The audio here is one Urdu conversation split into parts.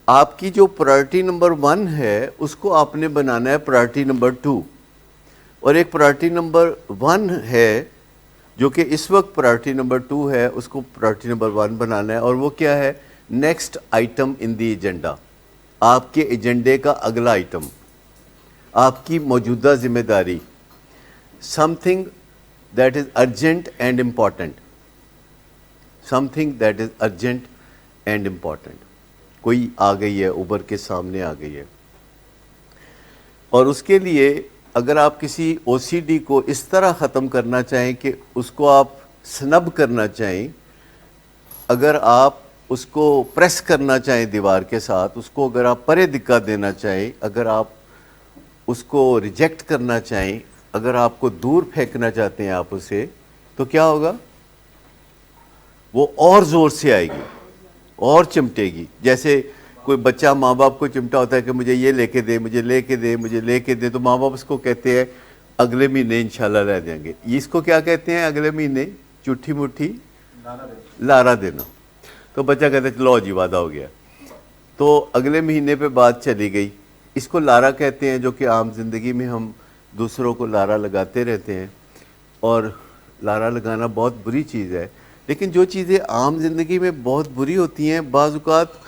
آپ کی جو پرائرٹی نمبر 1 ہے اس کو آپ نے بنانا ہے پرائرٹی نمبر 2، اور ایک پرائرٹی نمبر 1 ہے جو کہ اس وقت پرائرٹی نمبر 2 ہے، اس کو پرائرٹی نمبر 1 بنانا ہے، اور وہ کیا ہے؟ Next item in the agenda, آپ کے ایجنڈے کا اگلا آئٹم، آپ کی موجودہ ذمہ داری، some thing that is urgent and important, some thing that is urgent and important, کوئی آ گئی ہے، ابھر کے سامنے آ گئی ہے. اور اس کے لیے اگر آپ کسی او سی ڈی کو اس طرح ختم کرنا چاہیں کہ اس کو آپ سنب کرنا چاہیں، اگر آپ اس کو پریس کرنا چاہیں دیوار کے ساتھ، اس کو اگر آپ پرے دکا دینا چاہیں، اگر آپ اس کو ریجیکٹ کرنا چاہیں، اگر آپ کو دور پھینکنا چاہتے ہیں آپ اسے، تو کیا ہوگا؟ وہ اور زور سے آئے گی اور چمٹے گی. جیسے کوئی بچہ ماں باپ کو چمٹا ہوتا ہے کہ مجھے یہ لے کے دے، مجھے لے کے دے، مجھے لے کے دے، تو ماں باپ اس کو کہتے ہیں اگلے مہینے انشاءاللہ لے دیں گے. اس کو کیا کہتے ہیں؟ اگلے مہینے چٹھی مٹھی لارا دینا. تو بچہ کہتا ہے لو جی وعدہ ہو گیا. تو اگلے مہینے پہ بات چلی گئی. اس کو لارا کہتے ہیں، جو کہ عام زندگی میں ہم دوسروں کو لارا لگاتے رہتے ہیں، اور لارا لگانا بہت بری چیز ہے. لیکن جو چیزیں عام زندگی میں بہت بری ہوتی ہیں، بعض اوقات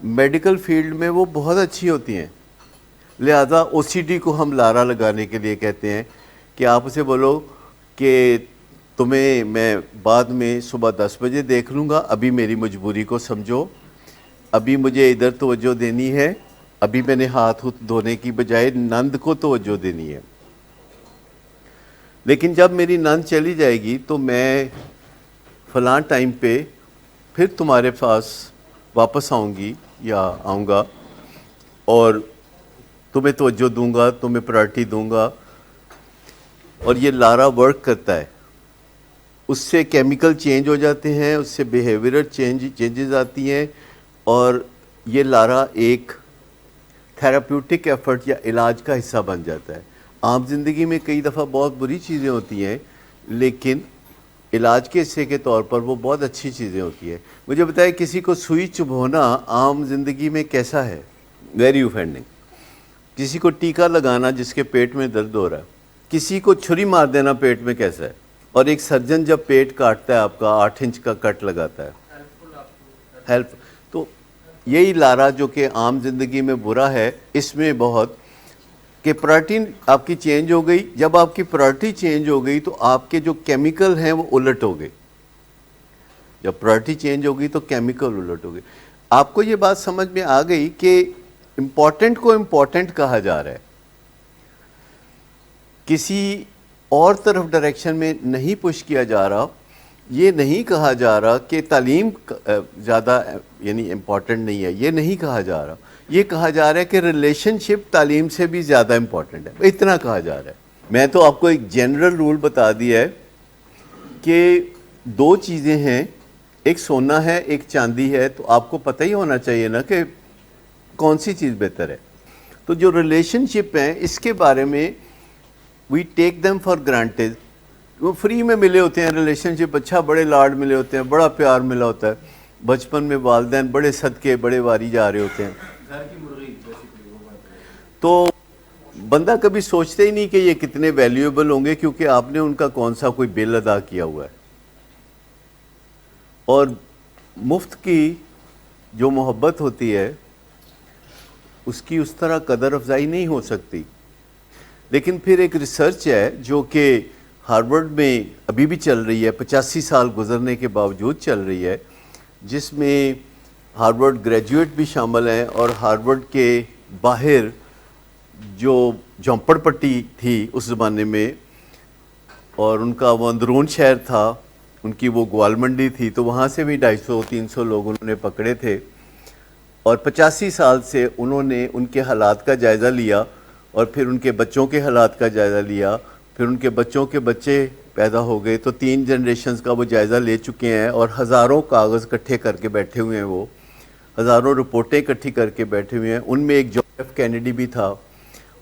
میڈیکل فیلڈ میں وہ بہت اچھی ہوتی ہیں. لہذا او سی ڈی کو ہم لارا لگانے کے لیے کہتے ہیں کہ آپ اسے بولو کہ تمہیں میں بعد میں صبح 10 بجے دیکھ لوں گا، ابھی میری مجبوری کو سمجھو، ابھی مجھے ادھر توجہ دینی ہے، ابھی میں نے ہاتھ دھونے کی بجائے نند کو توجہ دینی ہے. لیکن جب میری نند چلی جائے گی تو میں فلاں ٹائم پہ پھر تمہارے پاس واپس آؤں گی یا آؤں گا، اور تمہیں توجہ دوں گا، تمہیں پرائرٹی دوں گا. اور یہ لارا ورک کرتا ہے. اس سے کیمیکل چینج ہو جاتے ہیں، اس سے بیہیویئر چینجز آتی ہیں، اور یہ لارا ایک تھیراپیوٹک ایفرٹ یا علاج کا حصہ بن جاتا ہے. عام زندگی میں کئی دفعہ بہت بری چیزیں ہوتی ہیں، لیکن علاج کے حصے کے طور پر وہ بہت اچھی چیزیں ہوتی ہیں. مجھے بتائیں کسی کو سوئی چبھونا عام زندگی میں کیسا ہے؟ Very offending. کسی کو ٹیکا لگانا جس کے پیٹ میں درد ہو رہا ہے، کسی کو چھری مار دینا پیٹ میں کیسا ہے؟ اور ایک سرجن جب پیٹ کاٹتا ہے آپ کا 8 انچ کا کٹ لگاتا ہے، ہیلپ. تو یہی لارا جو کہ عام زندگی میں برا ہے، اس میں بہت کہ پرائرٹی آپ کی چینج ہو گئی. جب آپ کی پرائرٹی چینج ہو گئی تو آپ کے جو کیمیکل ہیں وہ الٹ ہو گئے. جب پرائرٹی چینج ہو گئی تو کیمیکل الٹ ہو گئے. آپ کو یہ بات سمجھ میں آ گئی کہ امپورٹنٹ کو امپورٹنٹ کہا جا رہا ہے، کسی اور طرف ڈائریکشن میں نہیں پش کیا جا رہا. یہ نہیں کہا جا رہا کہ تعلیم زیادہ یعنی امپورٹنٹ نہیں ہے، یہ نہیں کہا جا رہا. یہ کہا جا رہا ہے کہ ریلیشن شپ تعلیم سے بھی زیادہ امپورٹنٹ ہے. اتنا کہا جا رہا ہے. میں تو آپ کو ایک جنرل رول بتا دیا ہے کہ 2 چیزیں ہیں، ایک سونا ہے، ایک چاندی ہے. تو آپ کو پتہ ہی ہونا چاہیے نا کہ کون سی چیز بہتر ہے. تو جو ریلیشن شپ ہیں اس کے بارے میں وی ٹیک دیم فار گرانٹیڈ. وہ فری میں ملے ہوتے ہیں ریلیشن شپ، اچھا بڑے لاڈ ملے ہوتے ہیں، بڑا پیار ملا ہوتا ہے. بچپن میں والدین بڑے صدقے بڑے واری جا رہے ہوتے ہیں. تو بندہ کبھی سوچتا ہی نہیں کہ یہ کتنے ویلیویبل ہوں گے، کیونکہ آپ نے ان کا کون سا کوئی بل ادا کیا ہوا ہے. اور مفت کی جو محبت ہوتی ہے اس کی اس طرح قدر افزائی نہیں ہو سکتی. لیکن پھر ایک ریسرچ ہے جو کہ ہارورڈ میں ابھی بھی چل رہی ہے، 85 سال گزرنے کے باوجود چل رہی ہے، جس میں ہارورڈ گریجویٹ بھی شامل ہیں، اور ہارورڈ کے باہر جو جھونپڑ پٹی تھی اس زمانے میں، اور ان کا وہ اندرون شہر تھا، ان کی وہ گوال منڈی تھی، تو وہاں سے بھی 250-300 لوگ انہوں نے پکڑے تھے. اور 85 سال سے انہوں نے ان کے حالات کا جائزہ لیا، اور پھر ان کے بچوں کے حالات کا جائزہ لیا، پھر ان کے بچوں کے بچے پیدا ہو گئے. تو 3 جنریشنز کا وہ جائزہ لے چکے ہیں، اور ہزاروں کاغذ اکٹھے کر کے بیٹھے ہوئے ہیں. وہ ہزاروں رپورٹیں اکٹھی کر کے بیٹھے ہوئے ہیں. ان میں ایک جان ایف کینیڈی بھی تھا.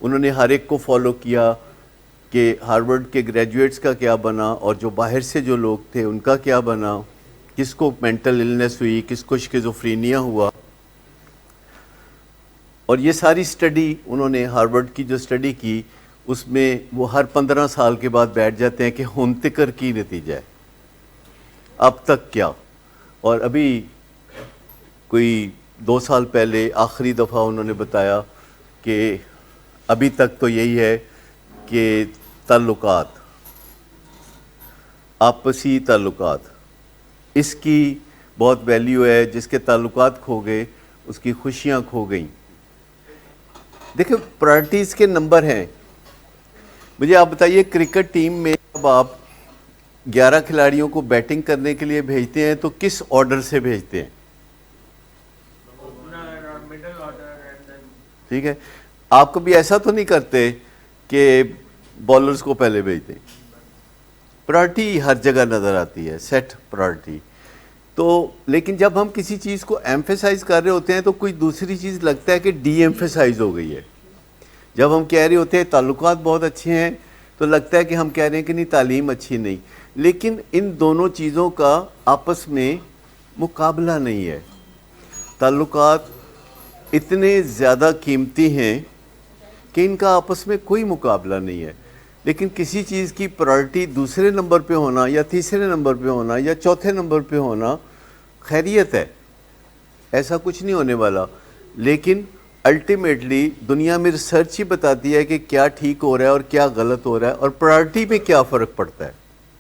انہوں نے ہر ایک کو فالو کیا کہ ہارورڈ کے گریجویٹس کا کیا بنا، اور جو باہر سے جو لوگ تھے ان کا کیا بنا، کس کو مینٹل النس ہوئی، کس کو شیزوفرینیا ہوا. اور یہ ساری سٹڈی انہوں نے ہارورڈ کی جو سٹڈی کی اس میں وہ ہر 15 سال کے بعد بیٹھ جاتے ہیں کہ ہنتکر کی نتیجہ ہے اب تک کیا. اور ابھی کوئی 2 سال پہلے آخری دفعہ انہوں نے بتایا کہ ابھی تک تو یہی ہے کہ تعلقات، آپسی تعلقات، اس کی بہت ویلیو ہے. جس کے تعلقات کھو گئے اس کی خوشیاں کھو گئیں. دیکھیں پرائرٹیز کے نمبر ہیں. مجھے آپ بتائیے کرکٹ ٹیم میں اب آپ 11 کھلاڑیوں کو بیٹنگ کرنے کے لیے بھیجتے ہیں تو کس آرڈر سے بھیجتے ہیں؟ ٹھیک ہے. آپ کبھی ایسا تو نہیں کرتے کہ بالرز کو پہلے بھیجتے ہیں. پرائرٹی ہر جگہ نظر آتی ہے، سیٹ پرائرٹی. تو لیکن جب ہم کسی چیز کو ایمفیسائز کر رہے ہوتے ہیں تو کوئی دوسری چیز لگتا ہے کہ ڈی ایمفیسائز ہو گئی ہے. جب ہم کہہ رہے ہوتے ہیں تعلقات بہت اچھے ہیں تو لگتا ہے کہ ہم کہہ رہے ہیں کہ نہیں تعلیم اچھی نہیں. لیکن ان دونوں چیزوں کا آپس میں مقابلہ نہیں ہے. تعلقات اتنے زیادہ قیمتی ہیں کہ ان کا آپس میں کوئی مقابلہ نہیں ہے. لیکن کسی چیز کی پرائرٹی دوسرے نمبر پہ ہونا یا تیسرے نمبر پہ ہونا یا چوتھے نمبر پہ ہونا خیریت ہے، ایسا کچھ نہیں ہونے والا. لیکن الٹیمیٹلی دنیا میں ریسرچ ہی بتاتی ہے کہ کیا ٹھیک ہو رہا ہے اور کیا غلط ہو رہا ہے اور پرائرٹی میں کیا فرق پڑتا ہے.